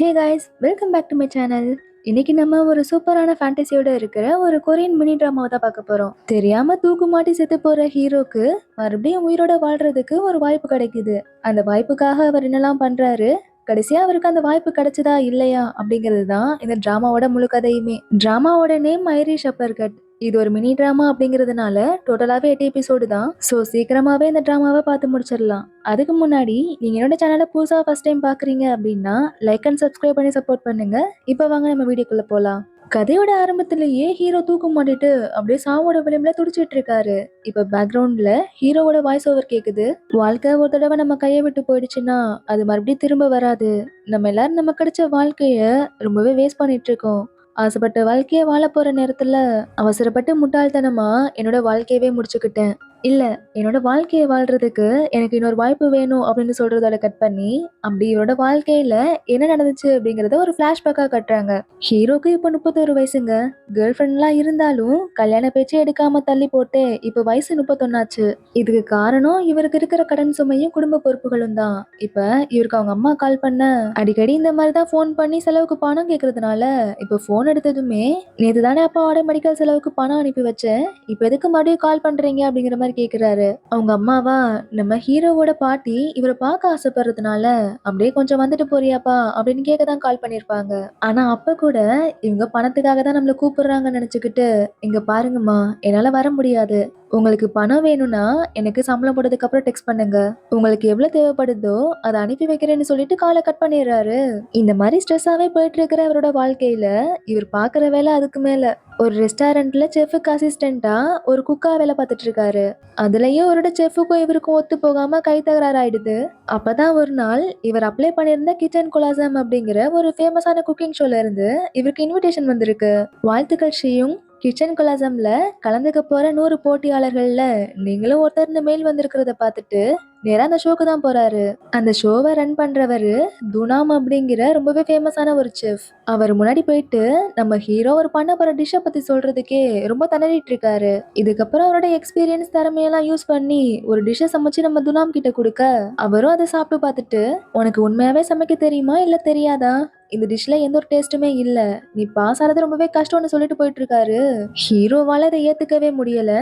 Hey guys, welcome back to my channel. இன்னைக்கு நம்ம ஒரு சூப்பரான ஃபேண்டசியோட இருக்கிற ஒரு கொரியன் மினி ட்ராமாவை தான் பார்க்க போறோம். தெரியாம தூக்கு மாட்டி செத்து போற ஹீரோக்கு மறுபடியும் உயிரோட வாழ்றதுக்கு ஒரு வாய்ப்பு கிடைக்குது. அந்த வாய்ப்புக்காக அவர் என்னெல்லாம் பண்றாரு, கடைசியா அவருக்கு அந்த வாய்ப்பு கிடைச்சதா இல்லையா அப்படிங்கிறது தான் இந்த டிராமாவோட முழு கதையுமே. டிராமாவோட நேம் ஐரிஷ் அப்பர்கட். இது ஒரு மினி டிராமா அப்படிங்கிறதுனால டோட்டலாவே 8 எபிசோடு தான். ஸோ சீக்கிரமாவே இந்த டிராமாவை பார்த்து முடிச்சிடலாம். அதுக்கு முன்னாடி நீங்க என்னோட சேனலை புதுசா ஃபர்ஸ்ட் டைம் பாக்குறீங்க அப்படின்னா லைக் அண்ட் சப்ஸ்கிரைப் பண்ணி சப்போர்ட் பண்ணுங்க. இப்போ வாங்க நம்ம வீடியோக்குள்ள போலாம். கதையோட ஆரம்பத்திலேயே ஹீரோ தூக்கம் மாட்டிட்டு அப்படியே சாவோட விளிம்புல துடிச்சிட்டு இருக்காரு. இப்ப பேக்ரவுண்ட்ல ஹீரோவோட வாய்ஸ் ஓவர் கேக்குது. வாழ்க்கை ஒரு தடவை நம்ம கையை விட்டு போயிடுச்சுன்னா அது மறுபடியும் திரும்ப வராது. நம்ம எல்லாரும் நம்ம கிடைச்ச வாழ்க்கைய ரொம்பவே வேஸ்ட் பண்ணிட்டு இருக்கோம். ஆசைப்பட்ட வாழ்க்கைய வாழ போற நேரத்துல அவசரப்பட்டு முட்டாள்தனமா என்னோட வாழ்க்கையவே முடிச்சுக்கிட்டேன். இல்ல, என்னோட வாழ்க்கைய வாழ்றதுக்கு எனக்கு இன்னொரு வாய்ப்பு வேணும் அப்படின்னு சொல்றதோட கட் பண்ணி அப்படி இவரோட வாழ்க்கையில என்ன நடந்துச்சு அப்படிங்கறத ஒரு பிளாஷ்பேக்கா கட்டுறாங்க. ஹீரோக்கு இப்ப 31 வயசுங்க. கேர்ள் ஃப்ரெண்ட்லாம் இருந்தாலும் கல்யாண பேச்சே எடுக்காம தள்ளி போட்டு இப்ப வயசு 31 ஆச்சு. இதுக்கு காரணம் இவருக்கு இருக்கிற கடன் சுமையும் குடும்ப பொறுப்புகளும் தான். இப்ப இவருக்கு அவங்க அம்மா கால் பண்ண அடிக்கடி இந்த மாதிரி தான் ஃபோன் பண்ணி செலவுக்கு பணம் கேக்குறதுனால இப்ப ஃபோன் எடுத்ததுமே, நேத்து தானே அப்பாவோட மெடிக்கல் செலவுக்கு பணம் அனுப்பி வச்சேன், இப்ப எதுக்கு மறுபடியும் கால் பண்றீங்க அப்படிங்கிற மாதிரி கேக்குறாரு. அவங்க அம்மாவா, நம்ம ஹீரோவோட பாட்டி இவரை பார்க்க ஆசைப்படுறதுனால அப்படியே கொஞ்சம் வந்துட்டு போறியாப்பா அப்படின்னு கேட்க தான் கால் பண்ணிருப்பாங்க. ஆனா அப்ப கூட இவங்க பணத்துக்காக தான் நம்மள கூப்பிடுறாங்கன்னு நினைச்சுக்கிட்டு, இங்க பாருங்கம்மா, என்னால வர முடியாது. உங்களுக்கு பணம் வேணும்னா எனக்கு சம்பளம் போட்டதுக்கு அப்புறம் டெக்ஸ்ட் பண்ணுங்க. உங்களுக்கு எவ்வளவு தேவைப்படுதோ அதை அனுப்பி வைக்கிறேன்னு சொல்லிட்டு காலை கட் பண்ணிடுறாரு. இந்த மாதிரி ஸ்ட்ரெஸ்ஸாவே போயிட்டு இருக்கிற அவரோட வாழ்க்கையில இவர் பாக்குற வேலை அதுக்கு மேல. ஒரு ரெஸ்டாரண்ட்ல செஃப்க்கு அசிஸ்டண்டா ஒரு குக்கா வேலை பார்த்துட்டு இருக்காரு. அதுலயும் அவரோட செஃப்க்கும் இவருக்கும் ஒத்து போகாம கை தகராறு ஆயிடுது. அப்பதான் ஒரு நாள் இவர் அப்ளை பண்ணியிருந்த கிச்சன் கொலாசம் அப்படிங்கிற ஒரு ஃபேமஸான குக்கிங் ஷோல இருந்து இவருக்கு இன்விடேஷன் வந்திருக்கு. வாழ்த்துக்கள் ஸ்ரீயும், கிச்சன் கொலாசம்ல கலந்துக்க போற 100 போட்டியாளர்கள்ல நீங்களும் ஒருத்தர்னு மெயில் வந்திருக்கிறத பார்த்துட்டு நேரா அந்த ஷோக்கு தான் போறாரு. அந்த ஷோவை ரன் பண்றவரு துனாம் அப்படிங்கிற ரொம்பவே ஃபேமஸான ஒரு செஃப். அவர் முன்னாடி போயிட்டு நம்ம ஹீரோ ஒரு பண்ண போற டிஷ்ஷை பத்தி சொல்றதுக்கே ரொம்ப திணறிட்டு இருக்காரு. இதுக்கப்புறம் அவரோட எக்ஸ்பீரியன்ஸ் திறமையெல்லாம் யூஸ் பண்ணி ஒரு டிஷ்ஷை சமைச்சு நம்ம துனாம் கிட்ட கொடுக்க அவரும் அதை சாப்பிட்டு பார்த்துட்டு, உனக்கு உண்மையாவே சமைக்க தெரியுமா இல்ல தெரியாதா, இந்த டிஷ்ல எந்த ஒரு டேஸ்ட்டுமே இல்ல, நீ பாஸ் ஆனது ரொம்பவே கஷ்டம்னு சொல்லிட்டு போயிட்டு இருக்காரு. ஹீரோவால அதை ஏத்துக்கவே முடியல.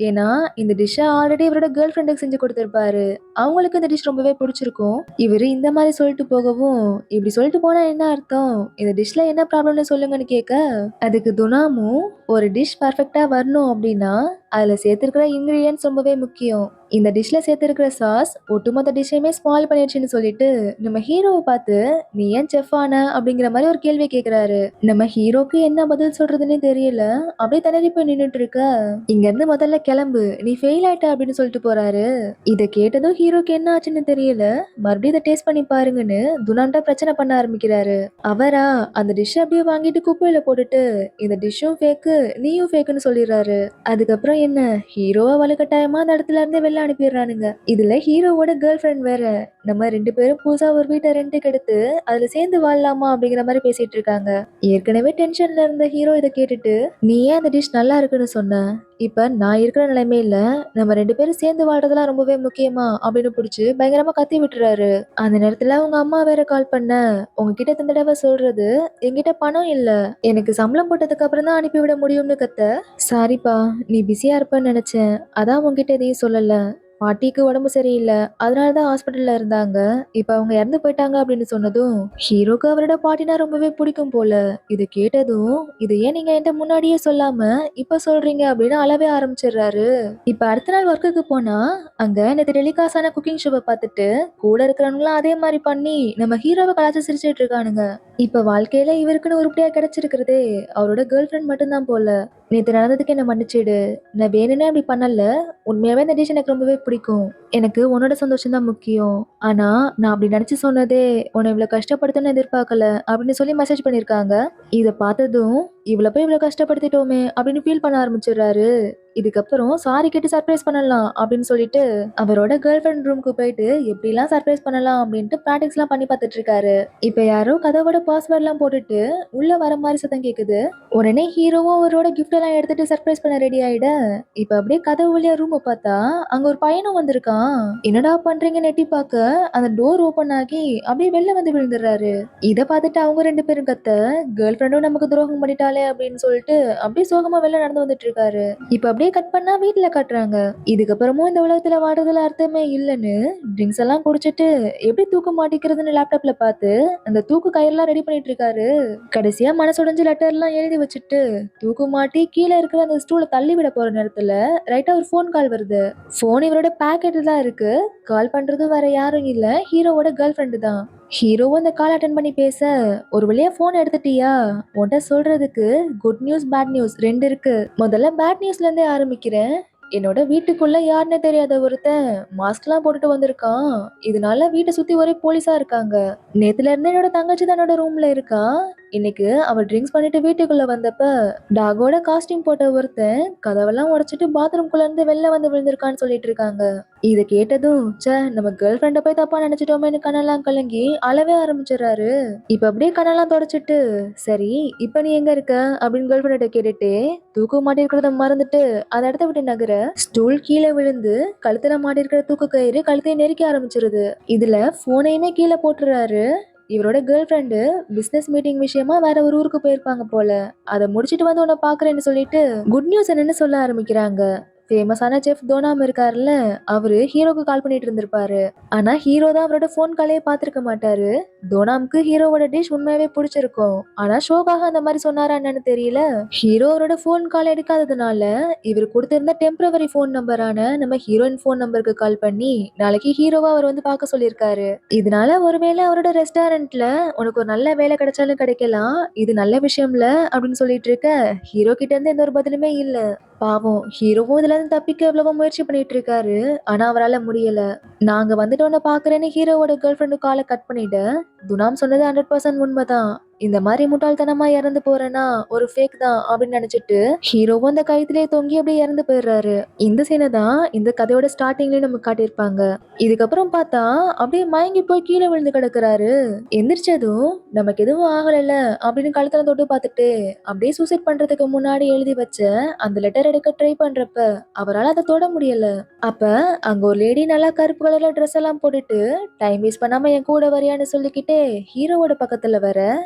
ஏன்னா இந்த டிஷ்ஷை ஆல்ரெடி இவரோட கேர்ள் ஃப்ரெண்டுக்கு செஞ்சு கொடுத்திருப்பாரு. அவங்களுக்கு இந்த டிஷ் ரொம்பவே பிடிச்சிருக்கும். இவரு இந்த மாதிரி சொல்லிட்டு போகவும், இப்படி சொல்லிட்டு போனா என்ன அர்த்தம், இந்த டிஷ்ல என்ன ப்ராப்ளம்னு சொல்லுங்கன்னு கேட்க, அதுக்கு துனாமும், ஒரு டிஷ் பர்ஃபெக்டா வரணும் அப்படின்னா அதுல சேர்த்திருக்கிற இன்கிரீடியன்ஸ் ரொம்பவே முக்கியம். இந்த டிஷ்ல சேர்த்திருக்கிற சாஸ் ஒட்டுமொத்த டிஷ்ஷையுமே ஸ்பாயில் பண்ணிடுச்சுன்னு சொல்லிட்டு நம்ம ஹீரோவை பார்த்து, நீ ஏன் செஃப் ஆன அப்படிங்கிற மாதிரி ஒரு கேள்வி கேட்கிறாரு. நம்ம ஹீரோக்கு என்ன பதில் சொல்றதுன்னே தெரியல. அப்படியே திணறி போய் நின்னுட்டு இருக்க, இங்க இருந்து முதல்ல கிளம்பு, நீ ஃபெயில் ஆயிட்ட அப்படின்னு சொல்லிட்டு போறாரு. இதை கேட்டதும் ஹீரோக்கு என்ன ஆச்சுன்னு தெரியல. மறுபடியும் இதை டேஸ்ட் பண்ணி பாருங்கன்னு துனான்டா பிரச்சனை பண்ண ஆரம்பிக்கிறாரு. அவரா அந்த டிஷ் அப்படியே வாங்கிட்டு குப்பையில போட்டுட்டு, இந்த டிஷ்ஷும் ஃபேக்கு, நீயும் ஃபேக்குன்னு சொல்லிடுறாரு. அதுக்கப்புறம் என்ன, ஹீரோவை வலுக்கட்டாயமா அந்த இடத்துல இருந்து வெளில அனுப்பிடுறானுங்க. இதுல ஹீரோவோட கேர்ள் ஃப்ரெண்ட் வேற. நம்ம 2 பேரும் புதுசா ஒரு வீட்டை ரெண்டுக்கு எடுத்து அதுல சேர்ந்து வாழலாமா அப்படிங்கிற மாதிரி பேசிட்டு இருக்காங்க. ஏற்கனவே டென்ஷன்ல இருந்த ஹீரோ இதை கேட்டுட்டு, நீ ஏன் அந்த டிஷ் நல்லா இருக்குன்னு சொன்ன, இப்ப நான் இருக்கிற நிலைமையில நம்ம 2 பேரும் சேர்ந்து வாழ்றதெல்லாம் ரொம்பவே முக்கியமா அப்படின்னு பிடிச்சு பயங்கரமா கத்தி விட்டுறாரு. அந்த நேரத்துல உங்க அம்மா வேற கால் பண்ண, உங்ககிட்ட இந்த தடவை சொல்றது, என்கிட்ட பணம் இல்ல, எனக்கு சம்பளம் போட்டதுக்கு அப்புறம் தான் அனுப்பிவிட முடியும்னு கத்த. சாரிப்பா, நீ பிஸியா இருப்பன்னு நினைச்சேன், அதான் உங்ககிட்ட எதையும் சொல்லல. பாட்டிக்கு உடம்பு சரியில்லை, அதனாலதான் ஹாஸ்பிட்டல்ல இருந்தாங்க, இப்ப அவங்க இறந்து போயிட்டாங்க அப்படின்னு சொன்னதும் ஹீரோக்கு அவரோட பாட்டினா ரொம்பவே பிடிக்கும் போல. இது கேட்டதும், இது ஏன் நீங்க என்கிட்ட முன்னாடியே சொல்லாம இப்ப சொல்றீங்க அப்படின்னு அழவே ஆரம்பிச்சிடுறாரு. இப்ப அடுத்த நாள் ஒர்க்குக்கு போனா அங்க நேற்று டெலிகாஸ்டான குக்கிங் ஷோவை பார்த்துட்டு கூட இருக்கிறவங்களாம் அதே மாதிரி பண்ணி நம்ம ஹீரோவை கலாச்சி சிரிச்சிட்டு இருக்கானுங்க. இப்ப வாழ்க்கையில இவருக்குன்னு உருப்படியா கிடைச்சிருக்கிறதே அவரோட கேர்ள் ஃப்ரெண்ட் மட்டும்தான் போல. நேத்து நடந்ததுக்கு என்ன மன்னிச்சிடு, நான் வேணும்னே அப்படி பண்ணல, உண்மையாவே இந்த டிஷ் எனக்கு ரொம்பவே பிடிக்கும், எனக்கு உன்னோட சந்தோஷம் தான் முக்கியம், ஆனா நான் அப்படி நினைச்சு சொன்னதே உன்னை இவ்வளவு கஷ்டப்படுத்தணும்னு எதிர்பார்க்கல அப்படின்னு சொல்லி மெசேஜ் பண்ணிருக்காங்க. இத பார்த்ததும் இவ்வளவு போய் இவ்வளவு கஷ்டப்படுத்திட்டோமே அப்படின்னு ஃபீல் பண்ண ஆரம்பிச்சிடுறாரு. இதுக்கப்புறம் சாரி கேட்டு சர்ப்ரைஸ் பண்ணலாம் அப்படின்னு சொல்லிட்டு அவரோட கேர்ள் ஃப்ரெண்ட் ரூமுக்கு போயிட்டு எப்படிலாம் சர்ப்ரைஸ் பண்ணலாம் அப்படின்ட்டு ப்ராக்டிஸ்லாம் பண்ணி பார்த்துட்டு இருக்காரு. இப்ப யாரோ கதவோட பாஸ்வேர்ட்லாம் போட்டுட்டு உள்ள வர மாதிரி சத்தம் கேக்குது. உடனே ஹீரோவும் அவரோட கிஃப்ட் எல்லாம் எடுத்துட்டு சர்ப்ரைஸ் பண்ண ரெடி ஆயிட இப்ப அப்படியே கதவு வழியா ரூம் பார்த்தா அங்க ஒரு பையனும் வந்திருக்கான். என்னடா பண்றீங்கன்னு எட்டி பார்க்க அந்த டோர் ஓபன் ஆகி அப்படியே வெளில வந்து விழுந்துடுறாரு. இத பார்த்துட்டு அவங்க 2 பேரும் கத்த கேர்ள் ஃப்ரெண்டும் நமக்கு துரோகம் பண்ணிட்டாளே அப்படின்னு சொல்லிட்டு அப்படியே சோகமா வெளில நடந்து வந்துட்டு இருக்காரு. இப்ப அப்படியே கட் பண்ணா வீட்டுல காட்டுறாங்க. இதுக்கப்புறமும் இந்த உலகத்துல வாடுறதுல அர்த்தமே இல்லைன்னு ட்ரிங்க்ஸ் எல்லாம் குடிச்சிட்டு எப்படி தூக்க மாட்டிக்கிறதுன்னு லேப்டாப்ல பார்த்து அந்த தூக்கு கயிறெல்லாம் ரெடி பண்ணிட்டு இருக்காரு. கடைசியா மனசுடைஞ்சு லெட்டர் எல்லாம் எழுதி வச்சுட்டு தூக்கு மாட்டி கீழே இருக்கிற அந்த ஸ்டூலை தள்ளி விட போற நேரத்துல ரைட்டா ஒரு ஃபோன் கால் வருது. ஃபோன் இவரோட பாக்கெட்ல தான் இருக்கு. கால் பண்றது வேற யாரும் இல்ல, ஹீரோவோட கேர்ள் ஃப்ரெண்டு தான். ஹீரோவும் அந்த கால் அட்டன் பண்ணி பேச ஒரு வழியா போன் எடுத்துட்டியா, உன்கிட்ட சொல்றதுக்கு குட் நியூஸ் பேட் நியூஸ் 2 இருக்கு. முதல்ல பேட் நியூஸ்ல இருந்தே ஆரம்பிக்கிறேன். என்னோட வீட்டுக்குள்ள யாருன்னு தெரியாத ஒருத்தன் மாஸ்க்லாம் போட்டுட்டு வந்திருக்கான். இதனால வீட்டை சுத்தி ஒரே போலீஸா இருக்காங்க. நேத்துல இருந்து என்னோட தங்கச்சி தன்னோட ரூம்ல இருக்கா. இன்னைக்கு அவ ட்ரிங்க்ஸ் பண்ணிட்டு வீட்டுக்குள்ள வந்தப்ப டாகோட காஸ்டியூம் போட்ட ஒருத்தன் கதவெல்லாம் உடைச்சிட்டு பாத்ரூம்குள்ள இருந்து வெளில வந்து விழுந்திருக்கான்னு சொல்லிட்டு இருக்காங்க. இத கேட்டதும் நம்ம கேர்ள் ஃப்ரெண்ட போய் தப்பா நினைச்சிட்டோமேனு கண்ணெல்லாம் கலங்கி அழவே ஆரம்பிச்சிடறாரு. இப்ப அப்படியே கண்ணெல்லாம் தொடச்சிட்டு சரி இப்ப நீ எங்க இருக்க அப்படின்னு கேர்ள் ஃப்ரெண்ட கேட்டுட்டு தூக்கு மாட்டி இருக்கிறத மறந்துட்டு அந்த இடத்த விட்டு நகர ஸ்டூல் கீழே விழுந்து கழுத்துல மாட்டி இருக்கிற தூக்கு கயிறு கழுத்தையை நெருக்க ஆரம்பிச்சிருது. இதுல போனையுமே கீழே போட்டுறாரு. இவரோட கேர்ள் ஃப்ரெண்டு பிசினஸ் மீட்டிங் விஷயமா வேற ஒரு ஊருக்கு போயிருப்பாங்க போல. அதை முடிச்சிட்டு வந்து உன்னை பாக்குறேன்னு சொல்லிட்டு குட் நியூஸ் என்னன்னு சொல்ல ஆரம்பிக்கிறாங்க. ஃபேமஸான செஃப் தோனாம் இருக்காருல்ல, அவரு ஹீரோக்கு கால் பண்ணிட்டு இருந்திருப்பாரு. ஆனா ஹீரோ தான் அவரோட போன் காலையே பார்த்திருக்க மாட்டாரு. தோனாம்க்கு ஹீரோவோட டிஷ் உண்மையாவே பிடிச்சிருக்கும். ஆனா ஷோக்காக அந்த மாதிரி சொன்னாரா என்னன்னு தெரியல. ஹீரோ அவரோட போன் கால் எடுக்காததுனால இவர் கொடுத்திருந்த டெம்பரவரி போன் நம்பரான நம்ம ஹீரோயின் போன் நம்பருக்கு கால் பண்ணி நாளைக்கு ஹீரோவா அவர் வந்து பார்க்க சொல்லியிருக்காரு. இதனால ஒருவேளை அவரோட ரெஸ்டாரண்ட்ல உனக்கு ஒரு நல்ல வேலை கிடைச்சாலும் கிடைக்கலாம், இது நல்ல விஷயம்ல அப்படின்னு சொல்லிட்டு இருக்க ஹீரோ கிட்ட இருந்து எந்த ஒரு பதிலுமே இல்ல. பாவம் ஹீரோவும் இதுல இருந்து தப்பிக்க எவ்வளவோ முயற்சி பண்ணிட்டு இருக்காரு. ஆனா அவரால முடியல. நாங்க வந்துட்டோன்னு பாக்குறேன்னு ஹீரோவோட கேர்ள் ஃப்ரெண்டு காலை கட் பண்ணிட்டு துனாம் சொன்னது 100% உண்மைதான். இந்த மாதிரி முட்டாள்தனமா இறந்து போறேன்னா ஒரு ஃபேக் தான் அப்படின்னு நினைச்சிட்டு ஹீரோவும் அந்த கயித்திலேயே தொங்கி அப்படியே இறந்து போயிடுறாரு. இந்த சீனை தான் இந்த கதையோட ஸ்டார்டிங்லயும் நமக்கு காட்டியிருப்பாங்க. இதுக்கப்புறம் பார்த்தா அப்படியே மயங்கி போய் கீழே விழுந்து கிடக்குறாரு. எந்திரிச்சதும் நமக்கு எதுவும் ஆகலைல்ல அப்படின்னு கழுத்துல தொட்டு பார்த்துட்டு அப்படியே சூசைட் பண்றதுக்கு முன்னாடி எழுதி வச்ச அந்த லெட்டர் எடுக்க ட்ரை பண்றப்ப அவரால் அதை தொட முடியல. அப்ப அங்க ஒரு லேடி நல்லா கருப்பு கலர்ல ட்ரெஸ் எல்லாம் போட்டுட்டு டைம் வேஸ்ட் பண்ணாம என் கூட வரியான்னு சொல்லிக்கிட்டே ஹீரோவோட பக்கத்துல வர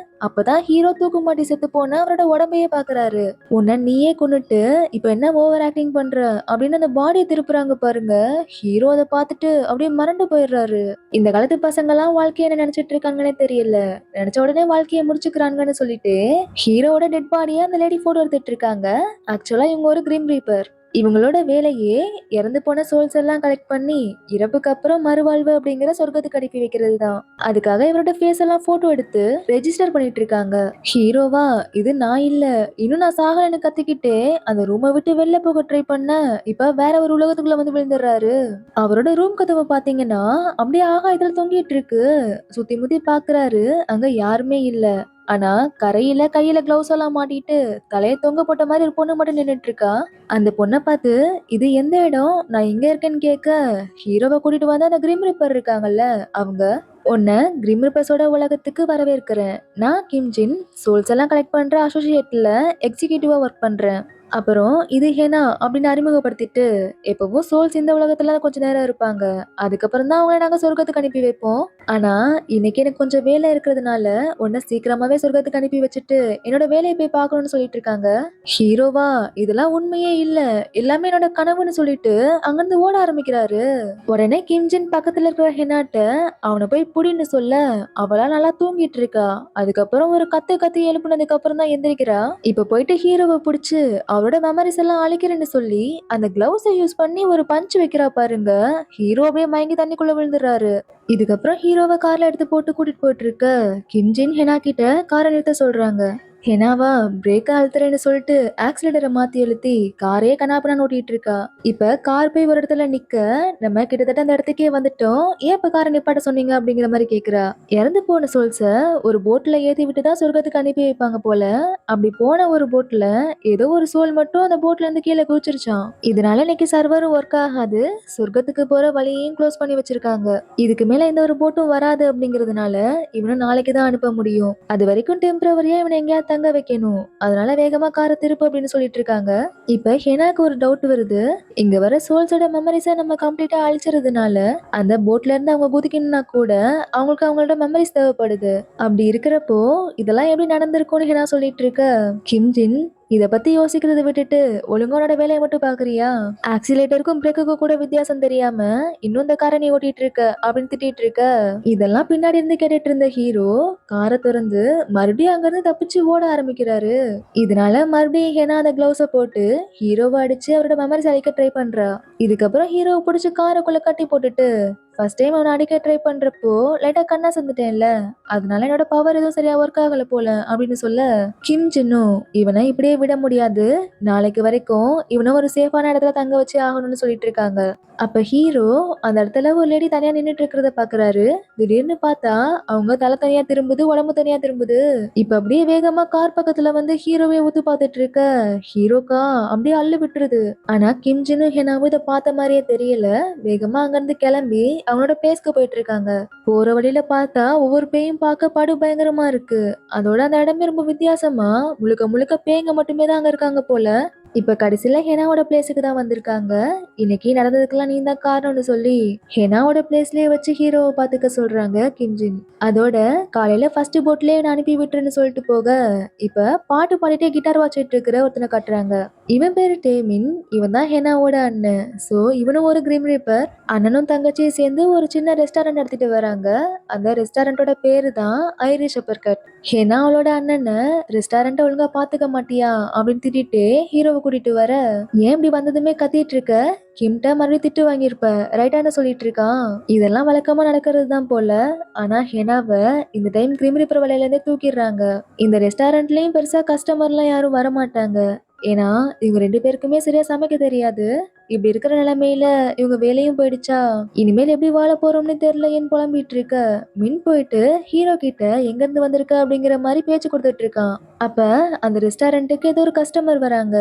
அப்பதான் ஹீரோ தூக்கு மாட்டி செத்து போன அவரோட உடம்பையே பாக்குறாரு. உன்னை நீயே கொன்னுட்டு இப்ப என்ன ஓவர் ஆக்டிங் பண்ற அப்படின்னு அந்த பாடியை திருப்புறாங்க பாருங்க. ஹீரோ அதை பார்த்துட்டு அப்படியே மறந்து போயிடுறாரு. இந்த காலத்து பசங்க எல்லாம் வாழ்க்கைய என்ன நினைச்சிட்டு இருக்காங்கன்னே தெரியல, நினைச்ச உடனே வாழ்க்கையை முடிச்சுக்கிறாங்கன்னு சொல்லிட்டு ஹீரோவோட டெட் பாடியை அந்த லேடி போட்டோ எடுத்துட்டு இருக்காங்க. ஆக்சுவலா இவங்க ஒரு கிரீம் ரீப்பர். இவங்களோட வேலையே இறந்து போன சோல்ஸ் எல்லாம் கலெக்ட் பண்ணி இறப்புக்கு அப்புறம் மறுவாழ்வு அப்படிங்கிற சொர்க்கத்துக்கு அனுப்பி வைக்கிறது தான். அதுக்காக இவரோட ஃபேஸ் எல்லாம் போட்டோ எடுத்து ரெஜிஸ்டர் பண்ணிட்டு இருக்காங்க. ஹீரோவா இது நான் இல்ல, இன்னும் நான் சாகலன்னு கத்திக்கிட்டே அந்த ரூமை விட்டு வெளில போக ட்ரை பண்ண இப்ப வேற ஒரு உலகத்துக்குள்ள வந்து விழுந்துடுறாரு. அவரோட ரூம் கதவை பாத்தீங்கன்னா அப்படியே ஆகாயத்துல தொங்கிட்டு இருக்கு. சுத்தி முத்தி பாக்குறாரு, அங்க யாருமே இல்ல. ஆனா கரையில கையில கிளவுஸ் எல்லாம் மாட்டிட்டு தலையை தொங்க போட்ட மாதிரி ஒரு பொண்ணு மட்டும் நின்னுட்டு இருக்கா. அந்த பொண்ணை பார்த்து இது எந்த இடம், நான் இங்க இருக்கேன்னு கேட்க ஹீரோவை கூட்டிட்டு வந்து அந்த கிரிம் ரிப்பர் இருக்காங்கல்ல அவங்க, உன்னை கிரிம் ரிப்பர்ஸோட உலகத்துக்கு வரவேற்கிறேன். நான் கிம்ஜின் சோல்ஸ் எல்லாம் கலெக்ட் பண்ற அசோசியேட்ல எக்ஸிகியூட்டிவா ஒர்க் பண்றேன். அப்புறம் இது ஹேனா அப்படின்னு அறிமுகப்படுத்திட்டு எப்பவும் சோல்ஸ் இந்த உலகத்துல கொஞ்ச நேரம் இருப்பாங்க, அதுக்கப்புறம் தான் அவங்கள நாங்க சொர்க்கத்துக்கு அனுப்பி வைப்போம். ஆனா இன்னைக்கு எனக்கு கொஞ்சம் வேலை இருக்கிறதுனால உன்னை சீக்கிரமாவே சொர்க்கத்துக்கு அனுப்பி வச்சுட்டு என்னோட வேலையை போய் பார்க்கணும்னு சொல்லிட்டு இருக்காங்க. ஹீரோவா இதெல்லாம் உண்மையே இல்ல, எல்லாமே என்னோட கனவுன்னு சொல்லிட்டு அங்கிருந்து ஓட ஆரம்பிக்கிறாரு. உடனே கிம்ஜின் பக்கத்துல இருக்கிற ஹெனாட்ட அவனை போய் புடின்னு சொல்ல அவளா நல்லா தூங்கிட்டு இருக்கா. அதுக்கப்புறம் ஒரு கத்து கத்தி எழுப்புனதுக்கு அப்புறம் தான் எந்திரிக்கிறா. இப்ப போயிட்டு ஹீரோவை பிடிச்சு அவரோட மெமரிஸ் எல்லாம் அழிக்கிறேன்னு சொல்லி அந்த கிளவுஸை யூஸ் பண்ணி ஒரு பஞ்ச் வைக்கிறா பாருங்க. ஹீரோ அப்படியே மயங்கி தண்ணிக்குள்ள விழுந்துறாரு. இதுக்கப்புறம் ஹீரோவை கார்ல எடுத்து போட்டு கூட்டிட்டு போயிட்டு இருக்க கிம்ஜின் ஹெனா கிட்ட காரை நிறுத்த சொல்றாங்க. ஹெனாவா பிரேக்க அழுத்துறேன்னு சொல்லிட்டு ஆக்சிலேட்டரை மாத்தி அழுத்தி காரே கனாப்பனான்னு ஓட்டிட்டு இருக்கா. இப்ப கார் போய் ஒரு இடத்துல நிக்க, நம்ம கிட்டத்தட்ட அந்த இடத்துக்கே வந்துட்டோம், ஏன் இப்ப காரை நிப்பாட்ட சொன்னீங்க அப்படிங்கிற மாதிரி கேக்குறா. இறந்து போன சோல்ஸ ஒரு போட்ல ஏத்தி விட்டு தான் சொர்க்கத்துக்கு அனுப்பி வைப்பாங்க போல. அப்படி போன ஒரு போட்ல ஏதோ ஒரு சோல் மட்டும் அந்த போட்ல இருந்து கீழே குதிச்சிருச்சான். இதனால இன்னைக்கு சர்வரும் ஒர்க் ஆகாது, சொர்க்கத்துக்கு போற வழியையும் க்ளோஸ் பண்ணி வச்சிருக்காங்க. இதுக்கு மேல எந்த ஒரு போட்டும் வராது அப்படிங்கறதுனால இவனும் நாளைக்கு தான் அனுப்ப முடியும். அது வரைக்கும் டெம்பரவரியா இவனை எங்கேயாவது தங்க வைக்கணும். அதனால வேகமா காரை திருப்பு அப்படின்னு சொல்லிட்டு இருக்காங்க. இப்ப ஹெனாக்கு ஒரு டவுட் வருது. இங்க வர சோல்ஸோட மெமரிஸை நம்ம கம்ப்ளீட்டா அழிச்சறதுனால அந்த போட்ல இருந்து அவங்க குதிக்கணும்னா கூட அவங்களுக்கு அவங்களோட மெமரிஸ் தேவைப்படுது. அப்படி இருக்கிறப்போ இதெல்லாம் எப்படி நடந்திருக்கும்னு ஹெனா சொல்லிட்டு இருக்க. கிம்ஜின் இத பத்தி யோசிக்கிறத விட்டுட்டு ஒழுங்கா உன்னோட வேலையை மட்டும் பாக்குறியா? ஆக்சிலேட்டருக்கும் பிரேக்குக்கும் கூட வித்தியாசம் தெரியாம இன்னும் இந்த காரை நீ ஓட்டிட்டு இருக்க அப்படின்னு திட்டிட்டு இருக்க. இதெல்லாம் பின்னாடி இருந்து கேட்டுட்டு இருந்த ஹீரோ காரை திறந்து மறுபடியும் அங்க இருந்து தப்பிச்சு ஓட ஆரம்பிக்கிறாரு. இதனால மறுபடியும் ஹெனா அந்த கிளவுஸ போட்டு ஹீரோவை அடிச்சு அவரோட மெமரிஸ் அழிக்க ட்ரை பண்றா. இதுக்கப்புறம் ஹீரோவை பிடிச்சு காருக்குள்ள கட்டி போட்டுட்டு ஃபர்ஸ்ட் டைம் அவனை அடிக்க ட்ரை பண்றப்போ லைட்டா கண்ணா சந்துட்டேன்ல, அதனால என்னோட பவர் எதுவும் சரியா ஒர்க் ஆகல போல அப்படின்னு சொல்ல, கிம் ஜின்னும் இவனை இப்படியே விட முடியாது, நாளைக்கு வரைக்கும் இவனை ஒரு சேஃபான இடத்துல தங்க வச்சு ஆகணும்னு சொல்லிட்டு இருக்காங்க. அப்ப ஹீரோ அந்த இடத்துல ஒரு லேடி தனியா நின்னுட்டு இருக்கிறத பாக்குறாரு. திடீர்னு பார்த்தா அவங்க தலை தனியா திரும்புது, உடம்பு தனியா திரும்புது. இப்ப அப்படியே வேகமா கார் பக்கத்துல வந்து ஹீரோவே ஊத்து பார்த்துட்டு இருக்க. ஹீரோக்கா அப்படியே அள்ளு விட்டுருது. ஆனா கிம் ஜினும் ஹெனாவும் இதை பார்த்த மாதிரியே தெரியல. வேகமா அங்கிருந்து கிளம்பி அவனோட பிளேஸ்க்கு போயிட்டு இருக்காங்க. போற வழியில பார்த்தா ஒவ்வொரு பேயும் பார்க்க படு பயங்கரமா இருக்கு. அதோட அந்த இடமே ரொம்ப வித்தியாசமா, முழுக்க முழுக்க பேய்ங்க மட்டுமே தான் அங்க இருக்காங்க போல. இப்ப கடைசியில ஹெனாவோட பிளேஸுக்கு தான் வந்திருக்காங்க. இன்னைக்கு நடந்ததுக்கெல்லாம் நீ தான் காரணம்னு சொல்லி ஹெனாவோட பிளேஸ்லயே வச்சு ஹீரோவை பாத்துக்க சொல்றாங்க கிம்ஜின். அதோட காலையில ஃபர்ஸ்ட் போட்லயே நான் அனுப்பி விட்டுருன்னு சொல்லிட்டு போக, இப்ப பாட்டு பாடிட்டே கிட்டார் வாசிட்டு இருக்கிற ஒருத்தனை காட்டுறாங்க. இவன் பேரு டேமின். இவன் தான் ஹெனாவோட அண்ணன். சோ இவனும் ஒரு கிரிம் ரீப்பர். அண்ணனும் தங்கச்சியும் சேர்ந்து ஒரு சின்ன ரெஸ்டாரண்ட் நடத்திட்டு வராங்க. அந்த ரெஸ்டாரண்டோட பேரு தான் ஐரிஷ் அப்பர்கட். ஹெனா அவளோட அண்ணனை ரெஸ்டாரண்ட்டை ஒழுங்கா பாத்துக்க மாட்டியா அப்படின்னு திட்டிட்டு ஹீரோவை கூட்டிட்டு வர, ஏன் இப்படி வந்ததுமே கத்திட்டு இருக்க, கிம்ட்ட மறுபடியும் திட்டு வாங்கியிருப்ப ரைட்டான சொல்லிட்டு இருக்கான். இதெல்லாம் வழக்கமா நடக்கிறது தான் போல. ஆனா ஹெனாவை இந்த டைம் கிரிம் ரீப்பர் வலையில இருந்தே தூக்கிடுறாங்க. இந்த ரெஸ்டாரண்ட்லயும் பெருசா கஸ்டமர்லாம் யாரும் வரமாட்டாங்க. ஏன்னா இவங்க 2 பேருக்குமே சரியா சமைக்க தெரியாது. இப்படி இருக்கிற நிலைமையில இவங்க வேலையும் போயிடுச்சா, இனிமேல் எப்படி வாழ போறோம்னு தெரியலையேன்னு புலம்பிட்டு இருக்க. மின் போயிட்டு ஹீரோ கிட்ட எங்க இருந்து வந்திருக்க அப்படிங்கிற மாதிரி பேச்சு கொடுத்துட்டு இருக்கான். அப்ப அந்த ரெஸ்டாரண்ட்டுக்கு ஏதோ ஒரு கஸ்டமர் வராங்க.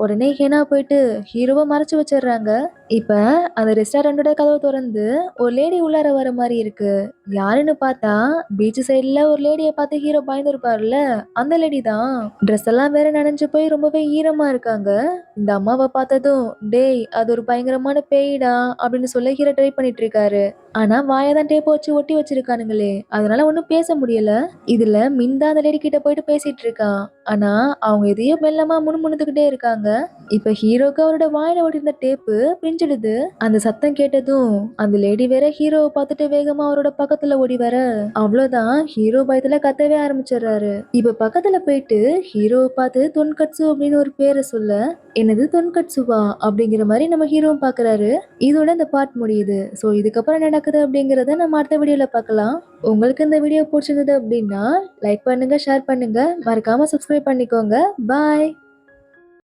உடனே ஹெனா போயிட்டு ஹீரோவை மறைச்சு வச்சிடுறாங்க. இப்ப அந்த ரெஸ்டாரண்டோட கதவை திறந்து ஒரு லேடி உள்ளார வர மாதிரி இருக்கு. யாருன்னு பார்த்தா பீச் சைடுல ஒரு லேடியை பார்த்து ஹீரோ பயந்துருப்பாருல, அந்த லேடி தான். ட்ரெஸ் எல்லாம் வேற நனைஞ்சு போய் ரொம்பவே ஈரமா இருக்காங்க. இந்த அம்மாவை பார்த்ததும் டேய் அது ஒரு பயங்கரமான பேய்டா அப்படின்னு சொல்ல ஹீரோ ட்ரை பண்ணிட்டு இருக்காரு. ஆனா வாயதான் டேப் வச்சு ஒட்டி வச்சிருக்கானுங்களே, அதனால ஒன்னும் பேச முடியல. இதுல மின்தா அந்த லேடி கிட்ட போயிட்டு பேசிட்டு இருக்கான். ஆனா அவங்க எதையோ மெல்லமா முணுமுணுத்துக்கிட்டே இருக்காங்க. இப்ப ஹீரோக்கு அவரோட வாயில ஒட்டிருந்த டேப்பு பிஞ்சிடுது. அந்த சத்தம் கேட்டதும் அந்த லேடி வேற ஹீரோவை பார்த்துட்டு வேகமா அவரோட பக்கத்துல ஓடி வர, அவ்வளவுதான் ஹீரோ பயத்துல கத்தவே ஆரம்பிச்சிடுறாரு. இப்ப பக்கத்துல போயிட்டு ஹீரோவை பார்த்து தொன்கட்சு அப்படின்னு ஒரு பேரை சொல்ல, என்னது தொன்கட்சுவா அப்படிங்கிற மாதிரி நம்ம ஹீரோவும் பாக்குறாரு. இதோட இந்த பார்ட் முடியுது. சோ இதுக்கப்புறம் என்ன நடக்குது அப்படிங்கறத நம்ம அடுத்த வீடியோல பார்க்கலாம். உங்களுக்கு இந்த வீடியோ பிடிச்சிருந்தது அப்படின்னா லைக் பண்ணுங்க, ஷேர் பண்ணுங்க, மறக்காம சப்ஸ்கிரைப் பண்ணிக்கோங்க. பாய்.